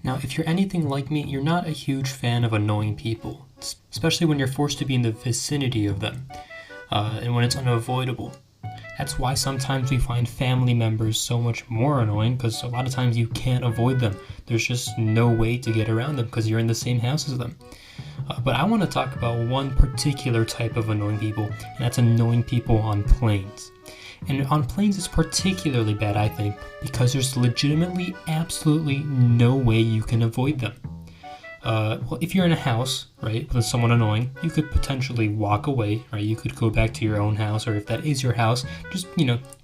Now, if you're anything like me, you're not a huge fan of annoying people, especially when you're forced to be in the vicinity of them, and when it's unavoidable. That's why sometimes we find family members so much more annoying, because a lot of times you can't avoid them. There's just no way to get around them because you're in the same house as them. But I want to talk about one particular type of annoying people, and that's annoying people on planes. And on planes it's particularly bad, I think, because there's legitimately absolutely no way you can avoid them. Well, if you're in a house, right, with someone annoying, you could potentially walk away, right? You could go back to your own house, or if that is your house, just,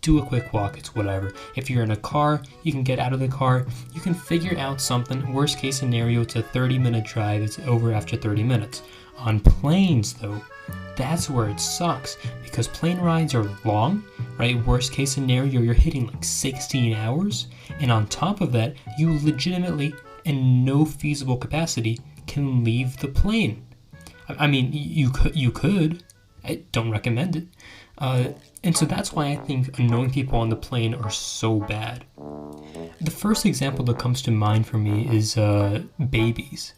do a quick walk, it's whatever. If you're in a car, you can get out of the car, you can figure out something. Worst case scenario, it's a 30-minute drive, it's over after 30 minutes. On planes, though, that's where it sucks, because plane rides are long, right? Worst case scenario, you're hitting like 16 hours, and on top of that, you legitimately, in no feasible capacity, can leave the plane. I mean, you could. I don't recommend it. And so that's why I think annoying people on the plane are so bad. The first example that comes to mind for me is babies.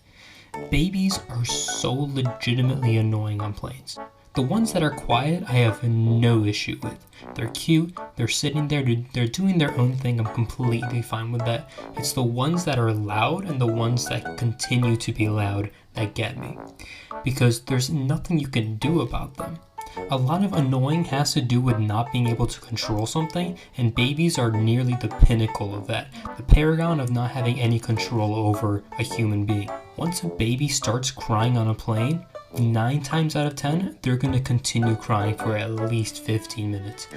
Babies are so legitimately annoying on planes. The ones that are quiet, I have no issue with. They're cute, they're sitting there, they're doing their own thing, I'm completely fine with that. It's the ones that are loud and the ones that continue to be loud that get me. Because there's nothing you can do about them. A lot of annoying has to do with not being able to control something, and babies are nearly the pinnacle of that. The paragon of not having any control over a human being. Once a baby starts crying on a plane, 9 times out of 10, they're going to continue crying for at least 15 minutes.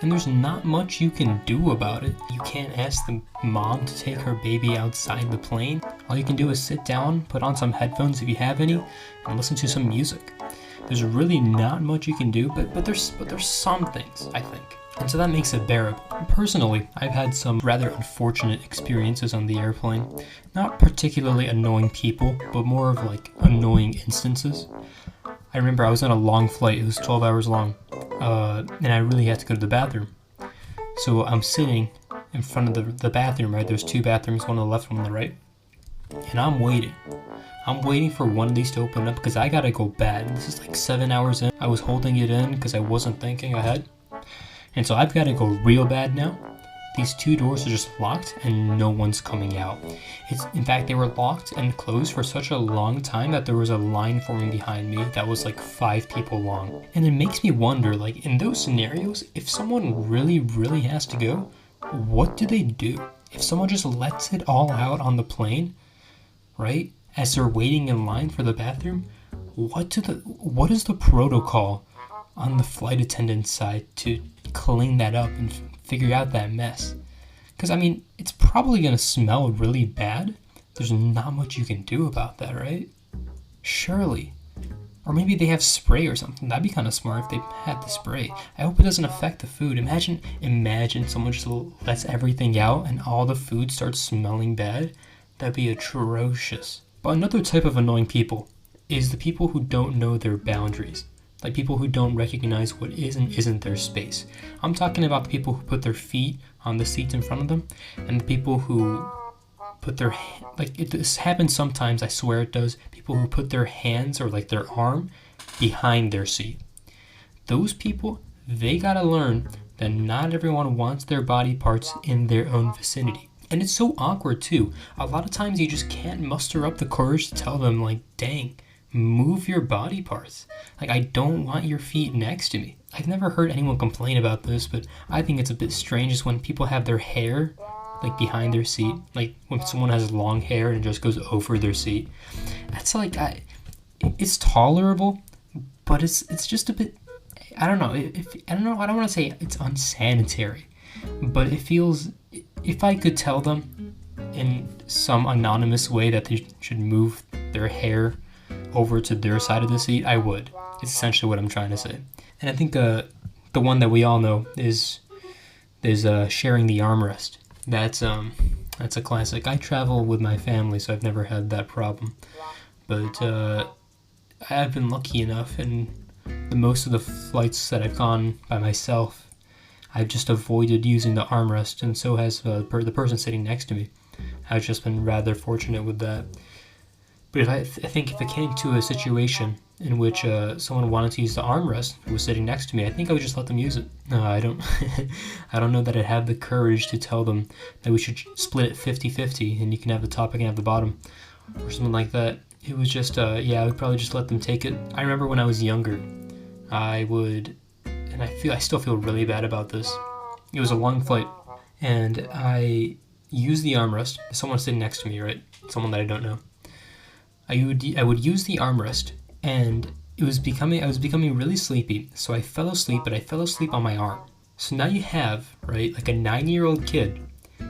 And there's not much you can do about it. You can't ask the mom to take her baby outside the plane. All you can do is sit down, put on some headphones if you have any, and listen to some music. There's really not much you can do, but there's some things, I think. And so that makes it bearable. Personally, I've had some rather unfortunate experiences on the airplane. Not particularly annoying people, but more of like annoying instances. I remember I was on a long flight, it was 12 hours long, and I really had to go to the bathroom. So I'm sitting in front of the bathroom, right? There's 2 bathrooms, one on the left, one on the right. And I'm waiting. I'm waiting for one of these to open up because I gotta go bad. This is like 7 hours in. I was holding it in because I wasn't thinking ahead. And so I've got to go real bad now. These 2 doors are just locked and no one's coming out. In fact, they were locked and closed for such a long time that there was a line forming behind me that was like 5 people long. And it makes me wonder, like in those scenarios, if someone really, really has to go, what do they do? If someone just lets it all out on the plane, right? As they're waiting in line for the bathroom, what is the protocol on the flight attendant's side to clean that up and figure out that mess? Because I mean, it's probably going to smell really bad. There's not much you can do about that, right? Surely. Or maybe they have spray or something. That'd be kind of smart if they had the spray. I hope it doesn't affect the food. Imagine someone just lets everything out and all the food starts smelling bad. That'd be atrocious. But another type of annoying people is the people who don't know their boundaries. Like people who don't recognize what is and isn't their space. I'm talking about the people who put their feet on the seats in front of them, and the people who put their, this happens sometimes, I swear it does, people who put their hands or like their arm behind their seat. Those people, they gotta learn that not everyone wants their body parts in their own vicinity. And it's so awkward too. A lot of times you just can't muster up the courage to tell them like, dang, move your body parts. Like, I don't want your feet next to me. I've never heard anyone complain about this, but I think it's a bit strange is when people have their hair like behind their seat. Like when someone has long hair and it just goes over their seat. That's like, it's tolerable, but it's just a bit, I don't know. I don't want to say it's unsanitary, but it feels, if I could tell them in some anonymous way that they should move their hair over to their side of the seat, I would. It's essentially what I'm trying to say. And I think the one that we all know is sharing the armrest. That's a classic. I travel with my family, so I've never had that problem. But I've been lucky enough, and most of the flights that I've gone by myself, I've just avoided using the armrest, and so has the person sitting next to me. I've just been rather fortunate with that. But I think if it came to a situation in which someone wanted to use the armrest who was sitting next to me, I think I would just let them use it. I don't I don't know that I'd have the courage to tell them that we should split it 50-50 and you can have the top, I can have the bottom, or something like that. It was just, I would probably just let them take it. I remember when I was younger, I would, and I still feel really bad about this. It was a long flight, and I used the armrest. Someone sitting next to me, right? Someone that I don't know. I would use the armrest, and I was becoming really sleepy, so I fell asleep, but I fell asleep on my arm. So now you have, right, like a 9-year-old kid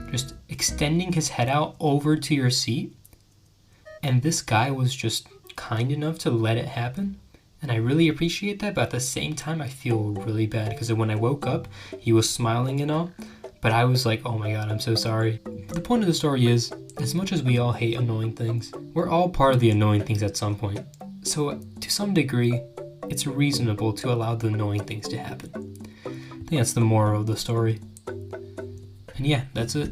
just extending his head out over to your seat, and this guy was just kind enough to let it happen, and I really appreciate that, but at the same time I feel really bad, because when I woke up, he was smiling and all, but I was like, oh my god, I'm so sorry. The point of the story is, as much as we all hate annoying things, we're all part of the annoying things at some point. So, to some degree, it's reasonable to allow the annoying things to happen. I think that's the moral of the story. And yeah, that's it.